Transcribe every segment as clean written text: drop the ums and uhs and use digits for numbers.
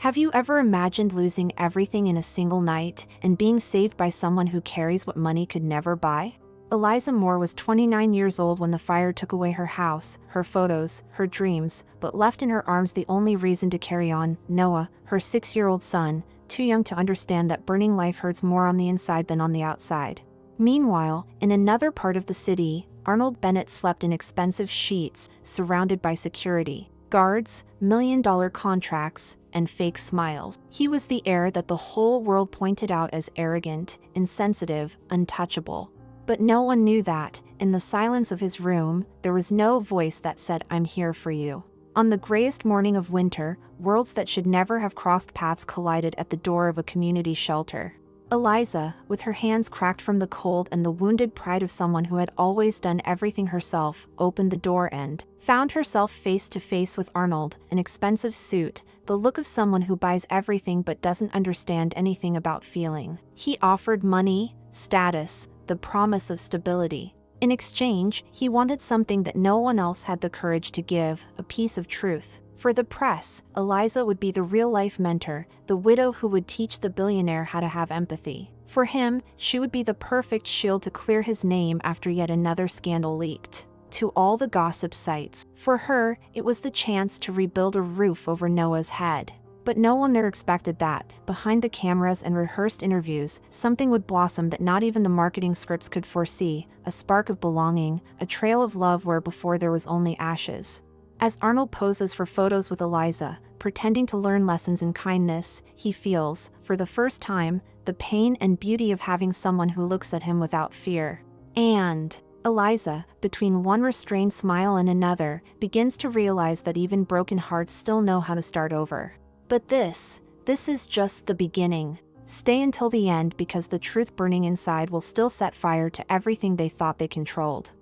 Have you ever imagined losing everything in a single night and being saved by someone who carries what money could never buy? Eliza Moore was 29 years old when the fire took away her house, her photos, her dreams, but left in her arms the only reason to carry on, Noah, her 6-year-old son, too young to understand that burning life hurts more on the inside than on the outside. Meanwhile, in another part of the city, Arnold Bennett slept in expensive sheets, surrounded by security, guards, million-dollar contracts, and fake smiles. He was the heir that the whole world pointed out as arrogant, insensitive, untouchable. But no one knew that, in the silence of his room, there was no voice that said, "I'm here for you." On the grayest morning of winter, worlds that should never have crossed paths collided at the door of a community shelter. Eliza, with her hands cracked from the cold and the wounded pride of someone who had always done everything herself, opened the door and found herself face to face with Arnold, an expensive suit, the look of someone who buys everything but doesn't understand anything about feeling. He offered money, status, the promise of stability. In exchange, he wanted something that no one else had the courage to give, a piece of truth. For the press, Eliza would be the real-life mentor, the widow who would teach the billionaire how to have empathy. For him, she would be the perfect shield to clear his name after yet another scandal leaked to all the gossip sites. For her, it was the chance to rebuild a roof over Noah's head. But no one there expected that, behind the cameras and rehearsed interviews, something would blossom that not even the marketing scripts could foresee, a spark of belonging, a trail of love where before there was only ashes. As Arnold poses for photos with Eliza, pretending to learn lessons in kindness, he feels, for the first time, the pain and beauty of having someone who looks at him without fear. And Eliza, between one restrained smile and another, begins to realize that even broken hearts still know how to start over. But this is just the beginning. Stay until the end because the truth burning inside will still set fire to everything they thought they controlled.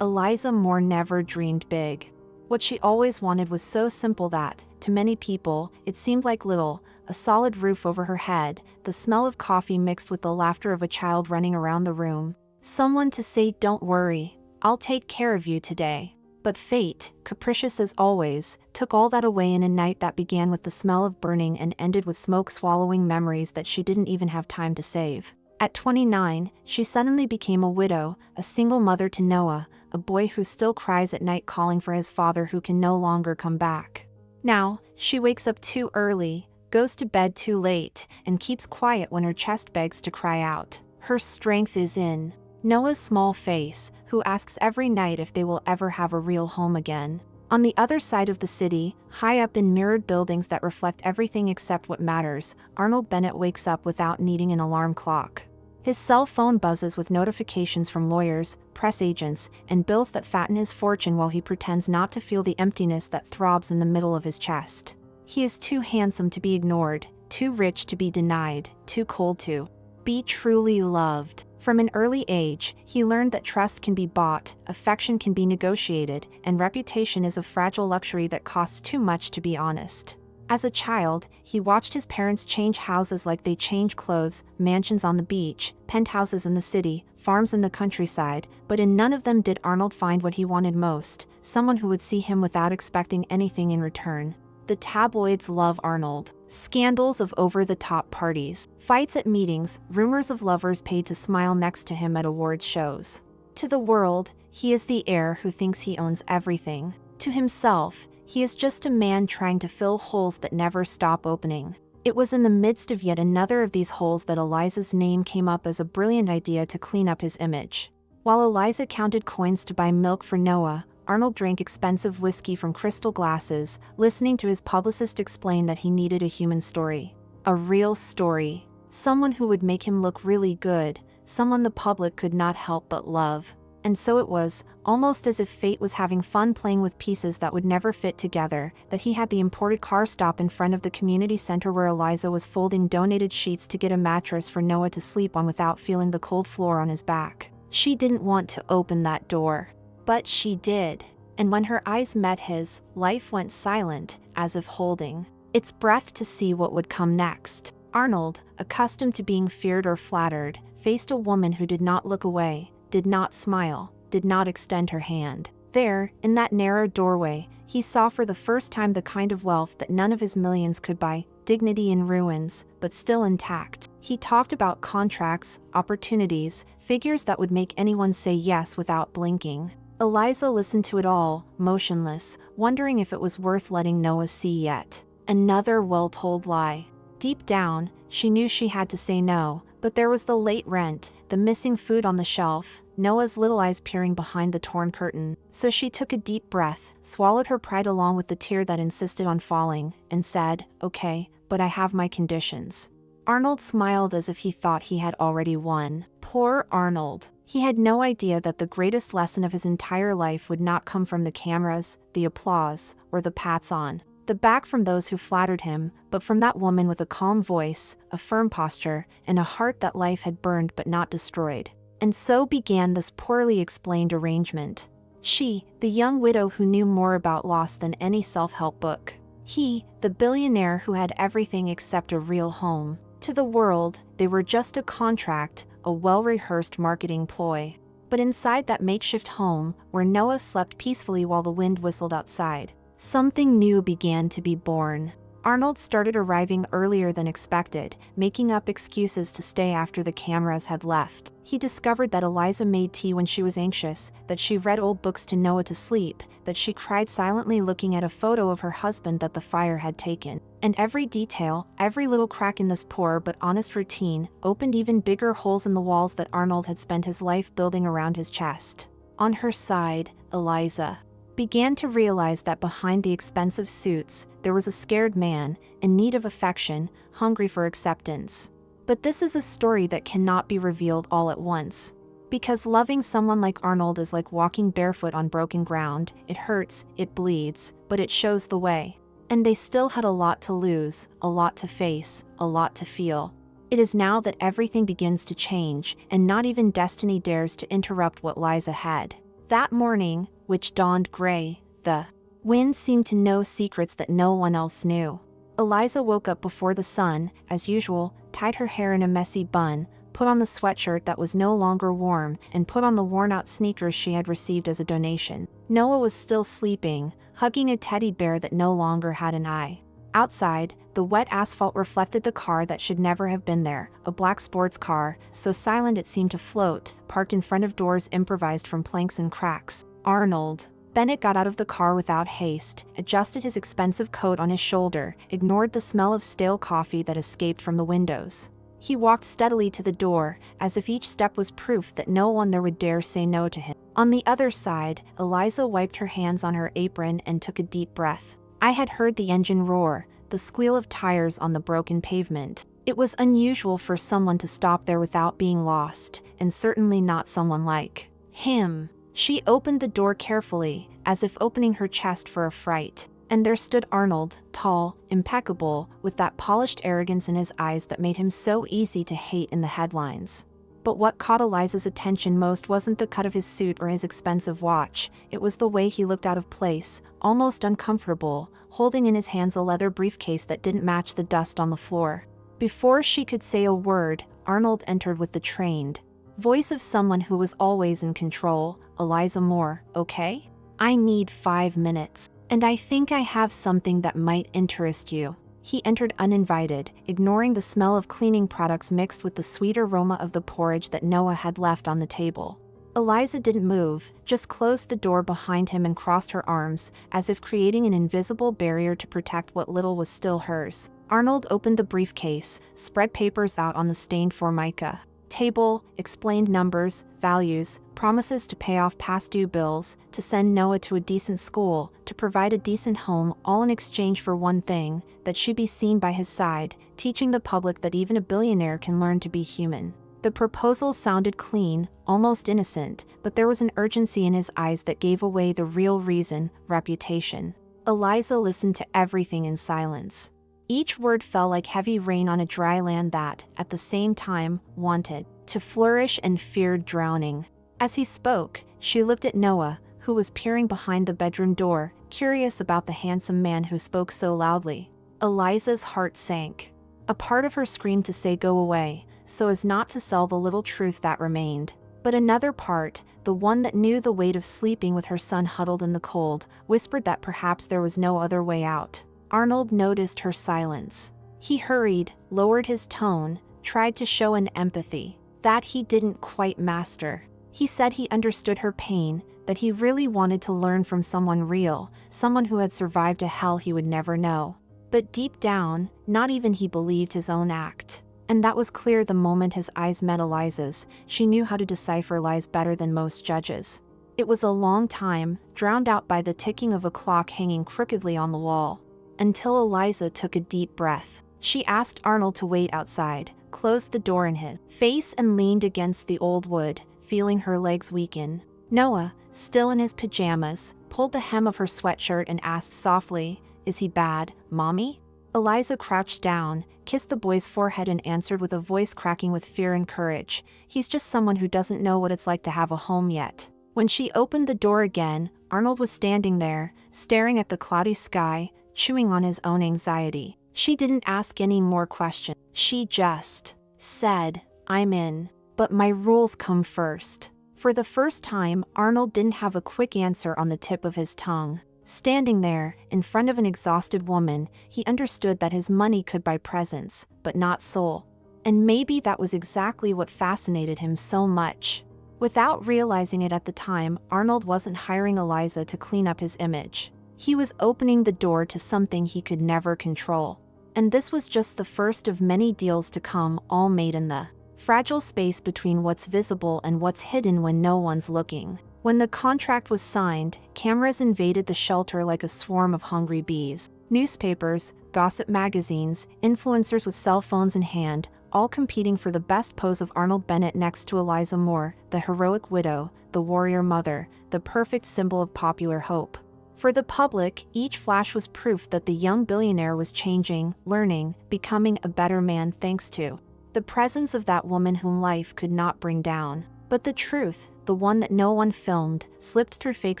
Eliza Moore never dreamed big. What she always wanted was so simple that, to many people, it seemed like little: a solid roof over her head, the smell of coffee mixed with the laughter of a child running around the room, someone to say, "Don't worry, I'll take care of you today." But fate, capricious as always, took all that away in a night that began with the smell of burning and ended with smoke-swallowing memories that she didn't even have time to save. At 29, she suddenly became a widow, a single mother to Noah, a boy who still cries at night calling for his father who can no longer come back. Now, she wakes up too early, goes to bed too late, and keeps quiet when her chest begs to cry out. Her strength is in Noah's small face, who asks every night if they will ever have a real home again. On the other side of the city, high up in mirrored buildings that reflect everything except what matters, Arnold Bennett wakes up without needing an alarm clock. His cell phone buzzes with notifications from lawyers, press agents, and bills that fatten his fortune while he pretends not to feel the emptiness that throbs in the middle of his chest. He is too handsome to be ignored, too rich to be denied, too cold to be truly loved. From an early age, he learned that trust can be bought, affection can be negotiated, and reputation is a fragile luxury that costs too much to be honest. As a child, he watched his parents change houses like they change clothes, mansions on the beach, penthouses in the city, farms in the countryside, but in none of them did Arnold find what he wanted most: someone who would see him without expecting anything in return. The tabloids love Arnold. Scandals of over-the-top parties, fights at meetings, rumors of lovers paid to smile next to him at awards shows. To the world, he is the heir who thinks he owns everything. To himself, he is just a man trying to fill holes that never stop opening. It was in the midst of yet another of these holes that Eliza's name came up as a brilliant idea to clean up his image. While Eliza counted coins to buy milk for Noah, Arnold drank expensive whiskey from crystal glasses, listening to his publicist explain that he needed a human story. A real story. Someone who would make him look really good, someone the public could not help but love. And so it was, almost as if fate was having fun playing with pieces that would never fit together, that he had the imported car stop in front of the community center where Eliza was folding donated sheets to get a mattress for Noah to sleep on without feeling the cold floor on his back. She didn't want to open that door. But she did. And when her eyes met his, life went silent, as if holding its breath to see what would come next. Arnold, accustomed to being feared or flattered, faced a woman who did not look away, did not smile, did not extend her hand. There, in that narrow doorway, he saw for the first time the kind of wealth that none of his millions could buy, dignity in ruins, but still intact. He talked about contracts, opportunities, figures that would make anyone say yes without blinking. Eliza listened to it all, motionless, wondering if it was worth letting Noah see yet. Another well-told lie. Deep down, she knew she had to say no, but there was the late rent, the missing food on the shelf, Noah's little eyes peering behind the torn curtain. So she took a deep breath, swallowed her pride along with the tear that insisted on falling, and said, "Okay, but I have my conditions." Arnold smiled as if he thought he had already won. Poor Arnold. He had no idea that the greatest lesson of his entire life would not come from the cameras, the applause, or the pats on the back from those who flattered him, but from that woman with a calm voice, a firm posture, and a heart that life had burned but not destroyed. And so began this poorly explained arrangement. She, the young widow who knew more about loss than any self-help book. He, the billionaire who had everything except a real home. To the world, they were just a contract, a well-rehearsed marketing ploy. But inside that makeshift home, where Noah slept peacefully while the wind whistled outside, something new began to be born. Arnold started arriving earlier than expected, making up excuses to stay after the cameras had left. He discovered that Eliza made tea when she was anxious, that she read old books to Noah to sleep, that she cried silently looking at a photo of her husband that the fire had taken. And every detail, every little crack in this poor but honest routine, opened even bigger holes in the walls that Arnold had spent his life building around his chest. On her side, Eliza began to realize that behind the expensive suits, there was a scared man, in need of affection, hungry for acceptance. But this is a story that cannot be revealed all at once. Because loving someone like Arnold is like walking barefoot on broken ground. It hurts, it bleeds, but it shows the way. And they still had a lot to lose, a lot to face, a lot to feel. It is now that everything begins to change, and not even destiny dares to interrupt what lies ahead. That morning, which dawned gray, the wind seemed to know secrets that no one else knew. Eliza woke up before the sun, as usual, tied her hair in a messy bun, put on the sweatshirt that was no longer warm, and put on the worn-out sneakers she had received as a donation. Noah was still sleeping, hugging a teddy bear that no longer had an eye. Outside, the wet asphalt reflected the car that should never have been there, a black sports car, so silent it seemed to float, parked in front of doors improvised from planks and cracks. Arnold. Bennett got out of the car without haste, adjusted his expensive coat on his shoulder, ignored the smell of stale coffee that escaped from the windows. He walked steadily to the door, as if each step was proof that no one there would dare say no to him. On the other side, Eliza wiped her hands on her apron and took a deep breath. I had heard the engine roar, the squeal of tires on the broken pavement. It was unusual for someone to stop there without being lost, and certainly not someone like him. She opened the door carefully, as if opening her chest for a fright. And there stood Arnold, tall, impeccable, with that polished arrogance in his eyes that made him so easy to hate in the headlines. But what caught Eliza's attention most wasn't the cut of his suit or his expensive watch. It was the way he looked out of place, almost uncomfortable, holding in his hands a leather briefcase that didn't match the dust on the floor. Before she could say a word, Arnold entered with the trained voice of someone who was always in control. Eliza Moore, okay? I need 5 minutes. And I think I have something that might interest you. He entered uninvited, ignoring the smell of cleaning products mixed with the sweet aroma of the porridge that Noah had left on the table. Eliza didn't move, just closed the door behind him and crossed her arms, as if creating an invisible barrier to protect what little was still hers. Arnold opened the briefcase, spread papers out on the stained formica table, explained numbers, values, promises to pay off past due bills, to send Noah to a decent school, to provide a decent home, all in exchange for one thing, that she be seen by his side, teaching the public that even a billionaire can learn to be human. The proposal sounded clean, almost innocent, but there was an urgency in his eyes that gave away the real reason: reputation. Eliza listened to everything in silence. Each word fell like heavy rain on a dry land that, at the same time, wanted to flourish and feared drowning. As he spoke, she looked at Noah, who was peering behind the bedroom door, curious about the handsome man who spoke so loudly. Eliza's heart sank. A part of her screamed to say go away, so as not to sell the little truth that remained. But another part, the one that knew the weight of sleeping with her son huddled in the cold, whispered that perhaps there was no other way out. Arnold noticed her silence. He hurried, lowered his tone, tried to show an empathy that he didn't quite master. He said he understood her pain, that he really wanted to learn from someone real, someone who had survived a hell he would never know. But deep down, not even he believed his own act. And that was clear the moment his eyes met Eliza's. She knew how to decipher lies better than most judges. It was a long time, drowned out by the ticking of a clock hanging crookedly on the wall. Until Eliza took a deep breath. She asked Arnold to wait outside, closed the door in his face and leaned against the old wood, feeling her legs weaken. Noah, still in his pajamas, pulled the hem of her sweatshirt and asked softly, "Is he bad, Mommy?" Eliza crouched down, kissed the boy's forehead and answered with a voice cracking with fear and courage, "He's just someone who doesn't know what it's like to have a home yet." When she opened the door again, Arnold was standing there, staring at the cloudy sky, chewing on his own anxiety. She didn't ask any more questions. She just said, "I'm in. But my rules come first." For the first time, Arnold didn't have a quick answer on the tip of his tongue. Standing there, in front of an exhausted woman, he understood that his money could buy presence, but not soul. And maybe that was exactly what fascinated him so much. Without realizing it at the time, Arnold wasn't hiring Eliza to clean up his image. He was opening the door to something he could never control. And this was just the first of many deals to come, all made in the fragile space between what's visible and what's hidden when no one's looking. When the contract was signed, cameras invaded the shelter like a swarm of hungry bees. Newspapers, gossip magazines, influencers with cell phones in hand, all competing for the best pose of Arnold Bennett next to Eliza Moore, the heroic widow, the warrior mother, the perfect symbol of popular hope. For the public, each flash was proof that the young billionaire was changing, learning, becoming a better man thanks to the presence of that woman whom life could not bring down. But the truth, the one that no one filmed, slipped through fake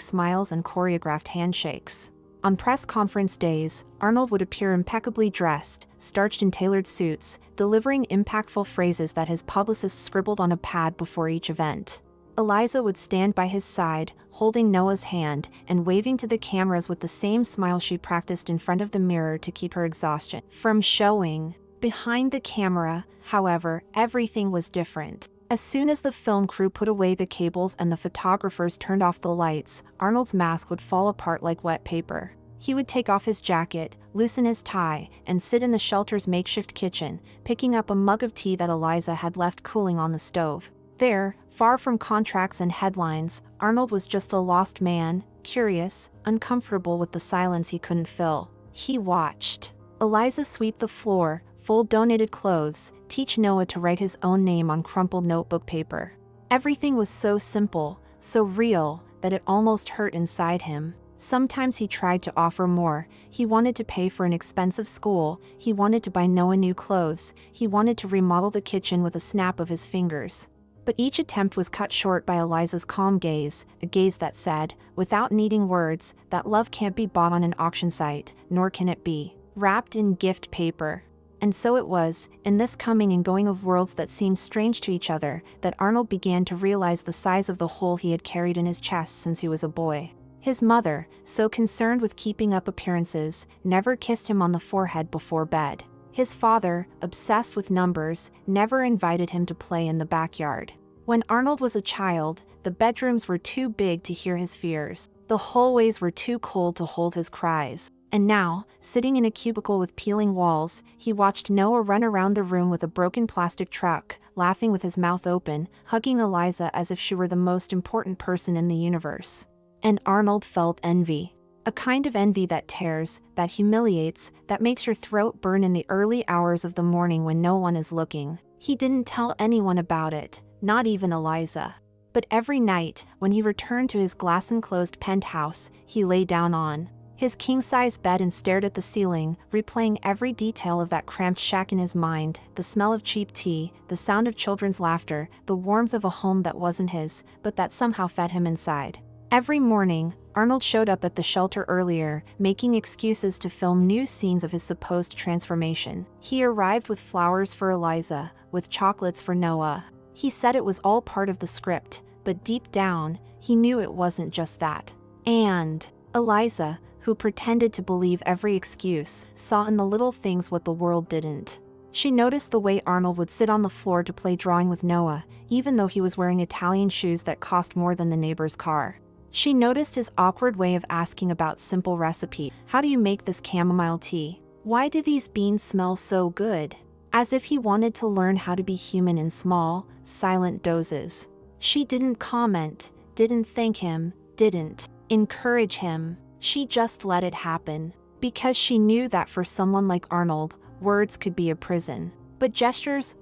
smiles and choreographed handshakes. On press conference days, Arnold would appear impeccably dressed, starched in tailored suits, delivering impactful phrases that his publicists scribbled on a pad before each event. Eliza would stand by his side, holding Noah's hand, and waving to the cameras with the same smile she practiced in front of the mirror to keep her exhaustion from showing. Behind the camera, however, everything was different. As soon as the film crew put away the cables and the photographers turned off the lights, Arnold's mask would fall apart like wet paper. He would take off his jacket, loosen his tie, and sit in the shelter's makeshift kitchen, picking up a mug of tea that Eliza had left cooling on the stove. There, far from contracts and headlines, Arnold was just a lost man, curious, uncomfortable with the silence he couldn't fill. He watched Eliza sweep the floor, fold donated clothes, teach Noah to write his own name on crumpled notebook paper. Everything was so simple, so real, that it almost hurt inside him. Sometimes he tried to offer more. He wanted to pay for an expensive school, he wanted to buy Noah new clothes, he wanted to remodel the kitchen with a snap of his fingers. But each attempt was cut short by Eliza's calm gaze, a gaze that said, without needing words, that love can't be bought on an auction site, nor can it be wrapped in gift paper. And so it was, in this coming and going of worlds that seemed strange to each other, that Arnold began to realize the size of the hole he had carried in his chest since he was a boy. His mother, so concerned with keeping up appearances, never kissed him on the forehead before bed. His father, obsessed with numbers, never invited him to play in the backyard. When Arnold was a child, the bedrooms were too big to hear his fears. The hallways were too cold to hold his cries. And now, sitting in a cubicle with peeling walls, he watched Noah run around the room with a broken plastic truck, laughing with his mouth open, hugging Eliza as if she were the most important person in the universe. And Arnold felt envy. A kind of envy that tears, that humiliates, that makes your throat burn in the early hours of the morning when no one is looking. He didn't tell anyone about it, not even Eliza. But every night, when he returned to his glass-enclosed penthouse, he lay down on his king-size bed and stared at the ceiling, replaying every detail of that cramped shack in his mind, the smell of cheap tea, the sound of children's laughter, the warmth of a home that wasn't his, but that somehow fed him inside. Every morning, Arnold showed up at the shelter earlier, making excuses to film new scenes of his supposed transformation. He arrived with flowers for Eliza, with chocolates for Noah. He said it was all part of the script, but deep down, he knew it wasn't just that. And Eliza, who pretended to believe every excuse, saw in the little things what the world didn't. She noticed the way Arnold would sit on the floor to play drawing with Noah, even though he was wearing Italian shoes that cost more than the neighbor's car. She noticed his awkward way of asking about simple recipe. How do you make this chamomile tea? Why do these beans smell so good? As if he wanted to learn how to be human in small, silent doses. She didn't comment, didn't thank him, didn't encourage him. She just let it happen. Because she knew that for someone like Arnold, words could be a prison. But gestures,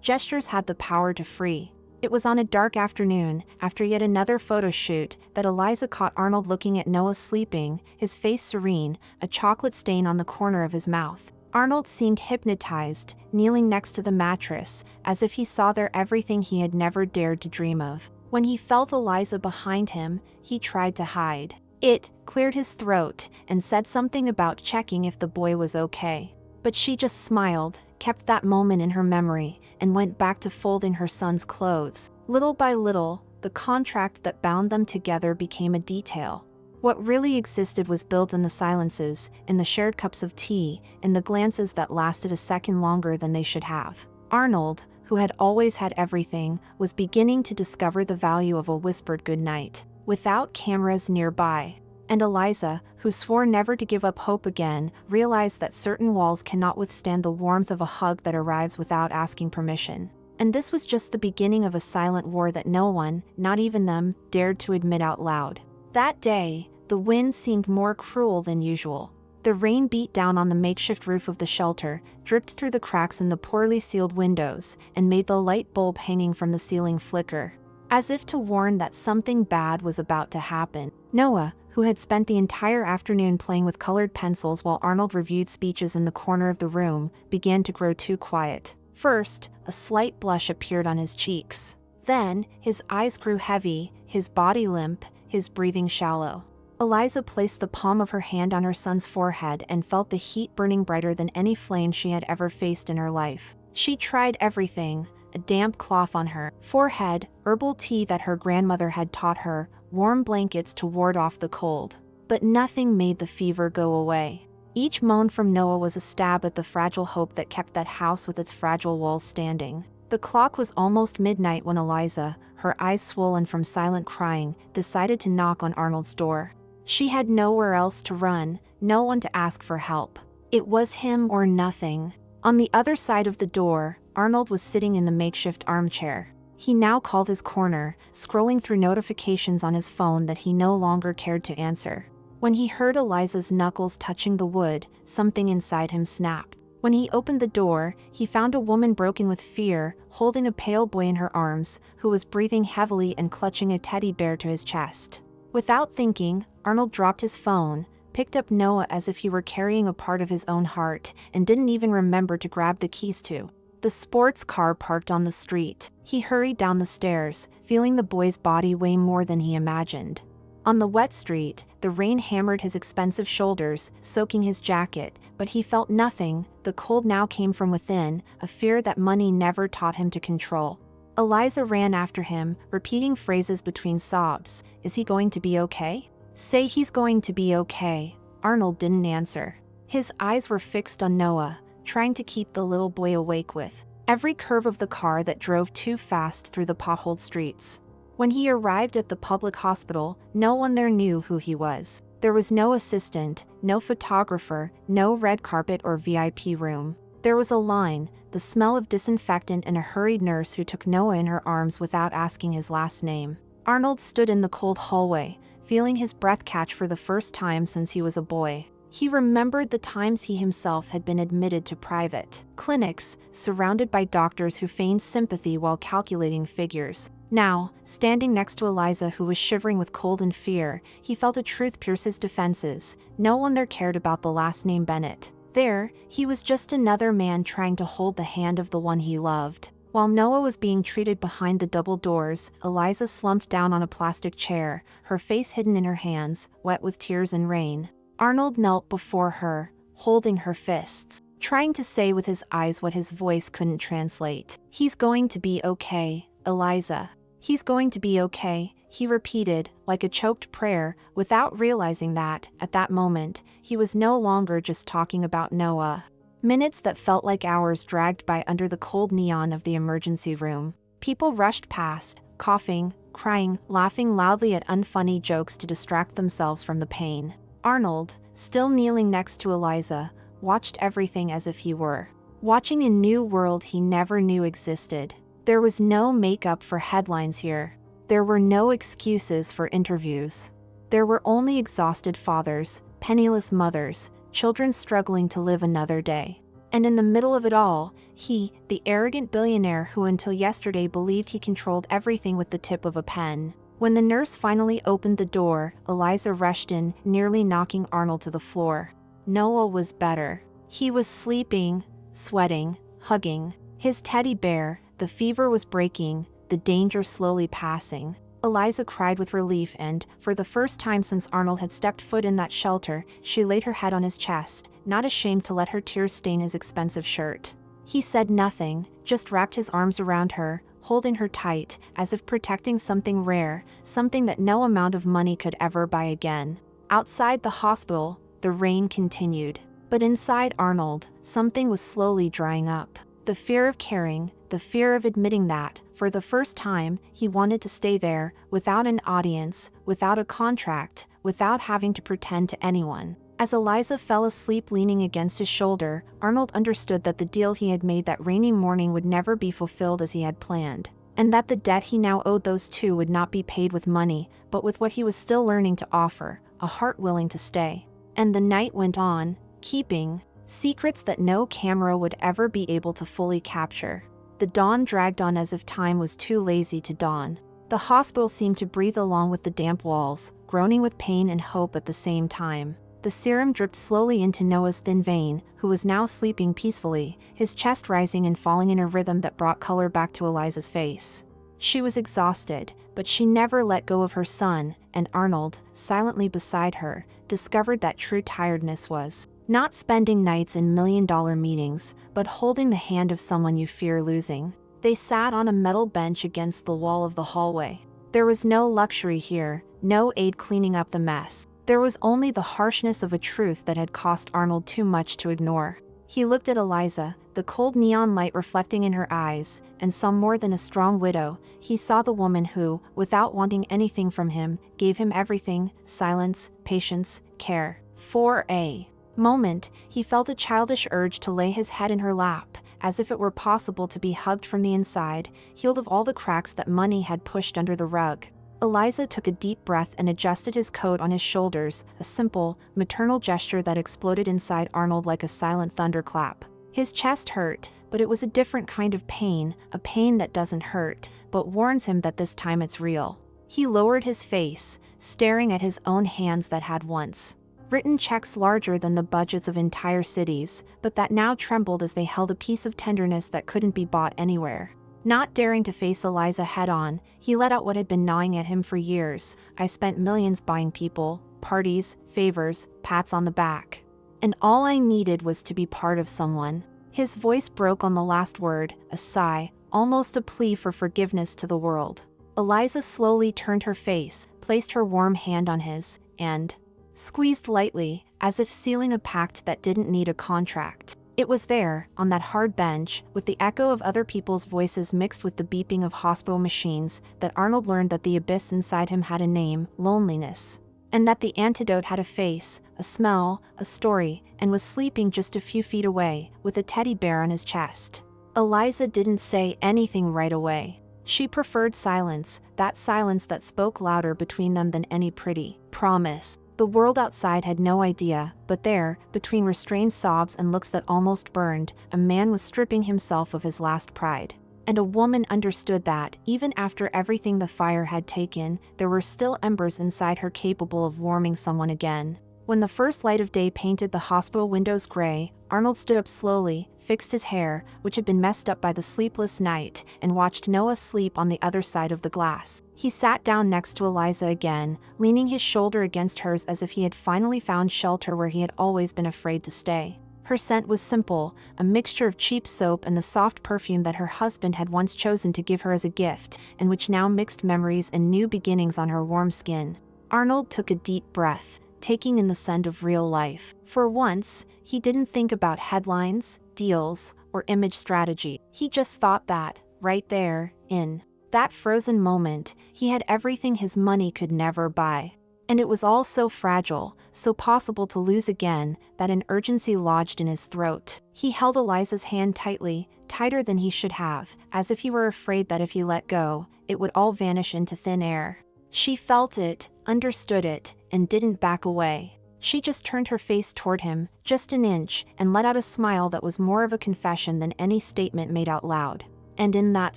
gestures had the power to free. It was on a dark afternoon, after yet another photo shoot, that Eliza caught Arnold looking at Noah sleeping, his face serene, a chocolate stain on the corner of his mouth. Arnold seemed hypnotized, kneeling next to the mattress, as if he saw there everything he had never dared to dream of. When he felt Eliza behind him, he tried to hide. It cleared his throat and said something about checking if the boy was okay. But she just smiled, kept that moment in her memory, and went back to folding her son's clothes. Little by little, the contract that bound them together became a detail. What really existed was built in the silences, in the shared cups of tea, in the glances that lasted a second longer than they should have. Arnold, who had always had everything, was beginning to discover the value of a whispered goodnight, without cameras nearby. And Eliza, who swore never to give up hope again, realized that certain walls cannot withstand the warmth of a hug that arrives without asking permission. And this was just the beginning of a silent war that no one, not even them, dared to admit out loud. That day, the wind seemed more cruel than usual. The rain beat down on the makeshift roof of the shelter, dripped through the cracks in the poorly sealed windows, and made the light bulb hanging from the ceiling flicker, as if to warn that something bad was about to happen. Noah, who had spent the entire afternoon playing with colored pencils while Arnold reviewed speeches in the corner of the room, began to grow too quiet. First, a slight blush appeared on his cheeks. Then, his eyes grew heavy, his body limp, his breathing shallow. Eliza placed the palm of her hand on her son's forehead and felt the heat burning brighter than any flame she had ever faced in her life. She tried everything: a damp cloth on her forehead, herbal tea that her grandmother had taught her, warm blankets to ward off the cold. But nothing made the fever go away. Each moan from Noah was a stab at the fragile hope that kept that house with its fragile walls standing. The clock was almost midnight when Eliza, her eyes swollen from silent crying, decided to knock on Arnold's door. She had nowhere else to run, no one to ask for help. It was him or nothing. On the other side of the door, Arnold was sitting in the makeshift armchair. He now called his corner, scrolling through notifications on his phone that he no longer cared to answer. When he heard Eliza's knuckles touching the wood, something inside him snapped. When he opened the door, he found a woman broken with fear, holding a pale boy in her arms, who was breathing heavily and clutching a teddy bear to his chest. Without thinking, Arnold dropped his phone, picked up Noah as if he were carrying a part of his own heart, and didn't even remember to grab the keys to the sports car parked on the street. He hurried down the stairs, feeling the boy's body weigh more than he imagined. On the wet street, the rain hammered his expensive shoulders, soaking his jacket, but he felt nothing. The cold now came from within, a fear that money never taught him to control. Eliza ran after him, repeating phrases between sobs. Is he going to be okay? Say he's going to be okay. Arnold didn't answer. His eyes were fixed on Noah, trying to keep the little boy awake with every curve of the car that drove too fast through the potholed streets. When he arrived at the public hospital, no one there knew who he was. There was no assistant, no photographer, no red carpet or VIP room. There was a line, the smell of disinfectant, and a hurried nurse who took Noah in her arms without asking his last name. Arnold stood in the cold hallway, feeling his breath catch for the first time since he was a boy. He remembered the times he himself had been admitted to private clinics, surrounded by doctors who feigned sympathy while calculating figures. Now, standing next to Eliza, who was shivering with cold and fear, he felt a truth pierce his defenses. No one there cared about the last name Bennett. There, he was just another man trying to hold the hand of the one he loved. While Noah was being treated behind the double doors, Eliza slumped down on a plastic chair, her face hidden in her hands, wet with tears and rain. Arnold knelt before her, holding her fists. trying to say with his eyes what his voice couldn't translate. "He's going to be okay, Eliza. He's going to be okay," he repeated, like a choked prayer, without realizing that, at that moment, he was no longer just talking about Noah. Minutes that felt like hours dragged by under the cold neon of the emergency room. People rushed past, coughing, crying, laughing loudly at unfunny jokes to distract themselves from the pain. Arnold, still kneeling next to Eliza, watched everything as if he were watching a new world he never knew existed. There was no makeup for headlines here. There were no excuses for interviews. There were only exhausted fathers, penniless mothers, children struggling to live another day. And in the middle of it all, he, the arrogant billionaire who until yesterday believed he controlled everything with the tip of a pen. When the nurse finally opened the door, Eliza rushed in, nearly knocking Arnold to the floor. Noah was better. He was sleeping, sweating, hugging his teddy bear. The fever was breaking, the danger slowly passing. Eliza cried with relief and, for the first time since Arnold had stepped foot in that shelter, she laid her head on his chest, not ashamed to let her tears stain his expensive shirt. He said nothing, just wrapped his arms around her, holding her tight, as if protecting something rare, something that no amount of money could ever buy again. Outside the hospital, the rain continued. But inside Arnold, something was slowly drying up. The fear of caring, the fear of admitting that, for the first time, he wanted to stay there, without an audience, without a contract, without having to pretend to anyone. As Eliza fell asleep leaning against his shoulder, Arnold understood that the deal he had made that rainy morning would never be fulfilled as he had planned, and that the debt he now owed those two would not be paid with money, but with what he was still learning to offer, a heart willing to stay. And the night went on, keeping secrets that no camera would ever be able to fully capture. The dawn dragged on as if time was too lazy to dawn. The hospital seemed to breathe along with the damp walls, groaning with pain and hope at the same time. The serum dripped slowly into Noah's thin vein, who was now sleeping peacefully, his chest rising and falling in a rhythm that brought color back to Eliza's face. She was exhausted, but she never let go of her son, and Arnold, silently beside her, discovered that true tiredness was not spending nights in million-dollar meetings, but holding the hand of someone you fear losing. They sat on a metal bench against the wall of the hallway. There was no luxury here, no aid cleaning up the mess. There was only the harshness of a truth that had cost Arnold too much to ignore. He looked at Eliza, the cold neon light reflecting in her eyes, and saw more than a strong widow. He saw the woman who, without wanting anything from him, gave him everything: silence, patience, care. For a moment, he felt a childish urge to lay his head in her lap, as if it were possible to be hugged from the inside, healed of all the cracks that money had pushed under the rug. Eliza took a deep breath and adjusted his coat on his shoulders, a simple, maternal gesture that exploded inside Arnold like a silent thunderclap. His chest hurt, but it was a different kind of pain, a pain that doesn't hurt, but warns him that this time it's real. He lowered his face, staring at his own hands that had once written checks larger than the budgets of entire cities, but that now trembled as they held a piece of tenderness that couldn't be bought anywhere. Not daring to face Eliza head-on, he let out what had been gnawing at him for years. "I spent millions buying people, parties, favors, pats on the back. And all I needed was to be part of someone." His voice broke on the last word, a sigh, almost a plea for forgiveness to the world. Eliza slowly turned her face, placed her warm hand on his, and squeezed lightly, as if sealing a pact that didn't need a contract. It was there, on that hard bench, with the echo of other people's voices mixed with the beeping of hospital machines, that Arnold learned that the abyss inside him had a name: loneliness. And that the antidote had a face, a smell, a story, and was sleeping just a few feet away, with a teddy bear on his chest. Eliza didn't say anything right away. She preferred silence, that silence that spoke louder between them than any pretty promise. The world outside had no idea, but there, between restrained sobs and looks that almost burned, a man was stripping himself of his last pride. And a woman understood that, even after everything the fire had taken, there were still embers inside her capable of warming someone again. When the first light of day painted the hospital windows gray, Arnold stood up slowly, fixed his hair, which had been messed up by the sleepless night, and watched Noah sleep on the other side of the glass. He sat down next to Eliza again, leaning his shoulder against hers as if he had finally found shelter where he had always been afraid to stay. Her scent was simple, a mixture of cheap soap and the soft perfume that her husband had once chosen to give her as a gift, and which now mixed memories and new beginnings on her warm skin. Arnold took a deep breath, taking in the scent of real life. For once, he didn't think about headlines, deals, or image strategy. He just thought that, right there, in that frozen moment, he had everything his money could never buy. And it was all so fragile, so possible to lose again, that an urgency lodged in his throat. He held Eliza's hand tightly, tighter than he should have, as if he were afraid that if he let go, it would all vanish into thin air. She felt it, understood it, and didn't back away. She just turned her face toward him, just an inch, and let out a smile that was more of a confession than any statement made out loud. And in that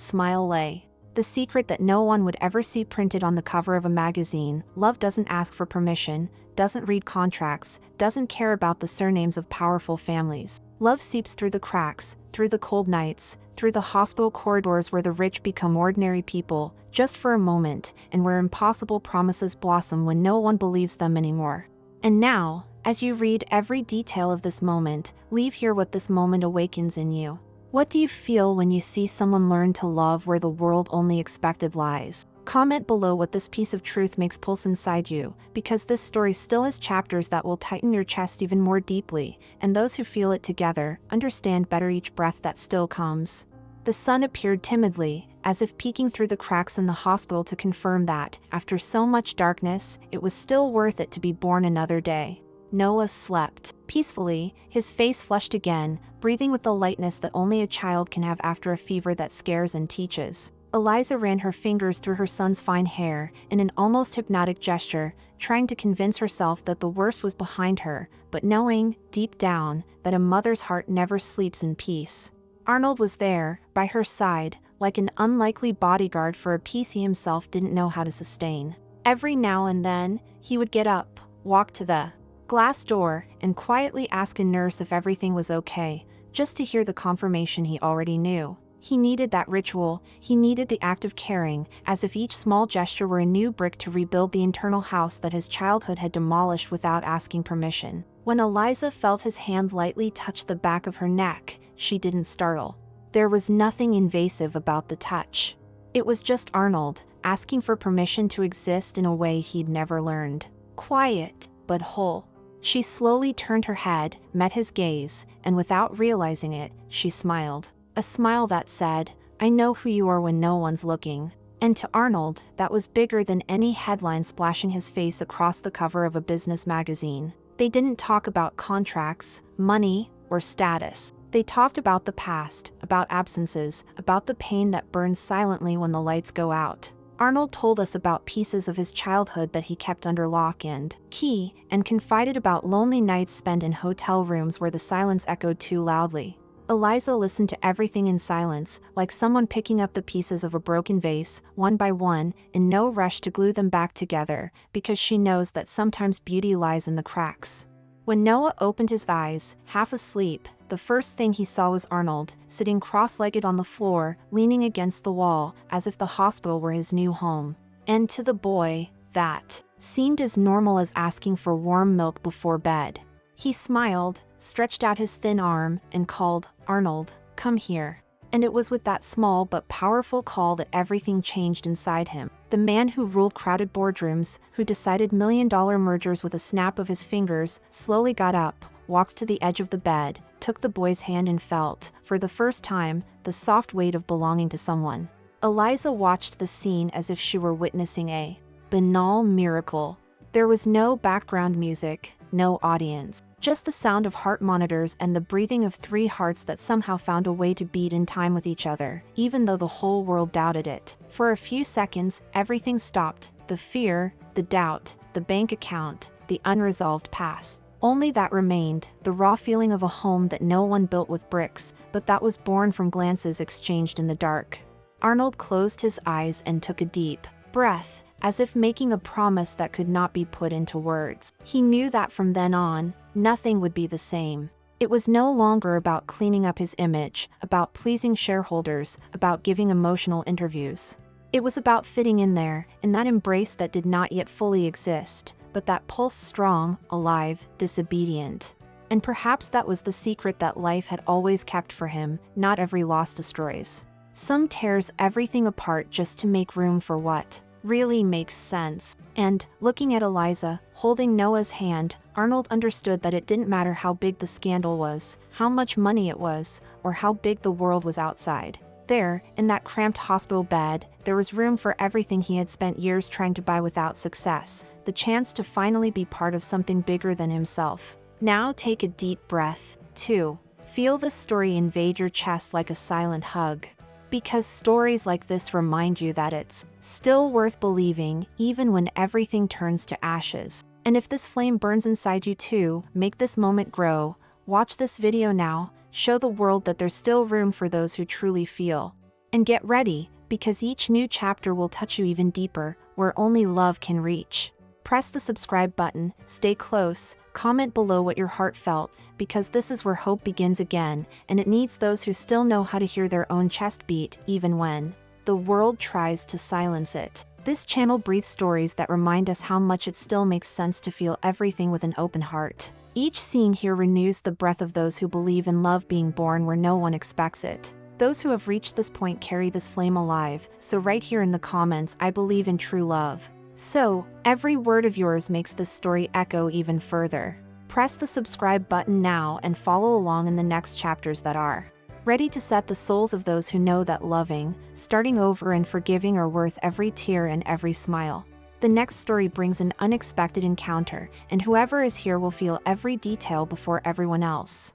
smile lay the secret that no one would ever see printed on the cover of a magazine. Love doesn't ask for permission, doesn't read contracts, doesn't care about the surnames of powerful families. Love seeps through the cracks, through the cold nights, through the hospital corridors where the rich become ordinary people, just for a moment, and where impossible promises blossom when no one believes them anymore. And now, as you read every detail of this moment, leave here what this moment awakens in you. What do you feel when you see someone learn to love where the world only expected lies? Comment below what this piece of truth makes pulse inside you, because this story still has chapters that will tighten your chest even more deeply, and those who feel it together understand better each breath that still comes. The sun appeared timidly, as if peeking through the cracks in the hospital to confirm that, after so much darkness, it was still worth it to be born another day. Noah slept peacefully, his face flushed again, breathing with the lightness that only a child can have after a fever that scares and teaches. Eliza ran her fingers through her son's fine hair, in an almost hypnotic gesture, trying to convince herself that the worst was behind her, but knowing, deep down, that a mother's heart never sleeps in peace. Arnold was there, by her side, like an unlikely bodyguard for a peace he himself didn't know how to sustain. Every now and then, he would get up, walk to the glass door, and quietly ask a nurse if everything was okay, just to hear the confirmation he already knew. He needed that ritual, he needed the act of caring, as if each small gesture were a new brick to rebuild the internal house that his childhood had demolished without asking permission. When Eliza felt his hand lightly touch the back of her neck, she didn't startle. There was nothing invasive about the touch. It was just Arnold, asking for permission to exist in a way he'd never learned. Quiet, but whole. She slowly turned her head, met his gaze, and without realizing it, she smiled. A smile that said, "I know who you are when no one's looking." And to Arnold, that was bigger than any headline splashing his face across the cover of a business magazine. They didn't talk about contracts, money, or status. They talked about the past, about absences, about the pain that burns silently when the lights go out. Arnold told us about pieces of his childhood that he kept under lock and key, and confided about lonely nights spent in hotel rooms where the silence echoed too loudly. Eliza listened to everything in silence, like someone picking up the pieces of a broken vase, one by one, in no rush to glue them back together, because she knows that sometimes beauty lies in the cracks. When Noah opened his eyes, half asleep, the first thing he saw was Arnold, sitting cross-legged on the floor, leaning against the wall, as if the hospital were his new home. And to the boy, that seemed as normal as asking for warm milk before bed. He smiled, stretched out his thin arm, and called, "Arnold, come here." And it was with that small but powerful call that everything changed inside him. The man who ruled crowded boardrooms, who decided million-dollar mergers with a snap of his fingers, slowly got up, walked to the edge of the bed, took the boy's hand and felt, for the first time, the soft weight of belonging to someone. Eliza watched the scene as if she were witnessing a banal miracle. There was no background music, no audience, just the sound of heart monitors and the breathing of three hearts that somehow found a way to beat in time with each other, even though the whole world doubted it. For a few seconds, everything stopped: the fear, the doubt, the bank account, the unresolved past. Only that remained, the raw feeling of a home that no one built with bricks, but that was born from glances exchanged in the dark. Arnold closed his eyes and took a deep breath, as if making a promise that could not be put into words. He knew that from then on, nothing would be the same. It was no longer about cleaning up his image, about pleasing shareholders, about giving emotional interviews. It was about fitting in there, in that embrace that did not yet fully exist, but that pulsed strong, alive, disobedient. And perhaps that was the secret that life had always kept for him. Not every loss destroys. Some tears everything apart just to make room for what really makes sense. And, looking at Eliza, holding Noah's hand, Arnold understood that it didn't matter how big the scandal was, how much money it was, or how big the world was outside. There, in that cramped hospital bed, there was room for everything he had spent years trying to buy without success, the chance to finally be part of something bigger than himself. Now take a deep breath. 2. Feel the story invade your chest like a silent hug. Because stories like this remind you that it's still worth believing, even when everything turns to ashes. And if this flame burns inside you too, make this moment grow. Watch this video now, show the world that there's still room for those who truly feel. And get ready, because each new chapter will touch you even deeper, where only love can reach. Press the subscribe button, stay close, comment below what your heart felt, because this is where hope begins again, and it needs those who still know how to hear their own chest beat, even when the world tries to silence it. This channel breathes stories that remind us how much it still makes sense to feel everything with an open heart. Each scene here renews the breath of those who believe in love being born where no one expects it. Those who have reached this point carry this flame alive, so right here in the comments, I believe in true love. So, every word of yours makes this story echo even further. Press the subscribe button now and follow along in the next chapters that are ready to set the souls of those who know that loving, starting over and forgiving are worth every tear and every smile. The next story brings an unexpected encounter, and whoever is here will feel every detail before everyone else.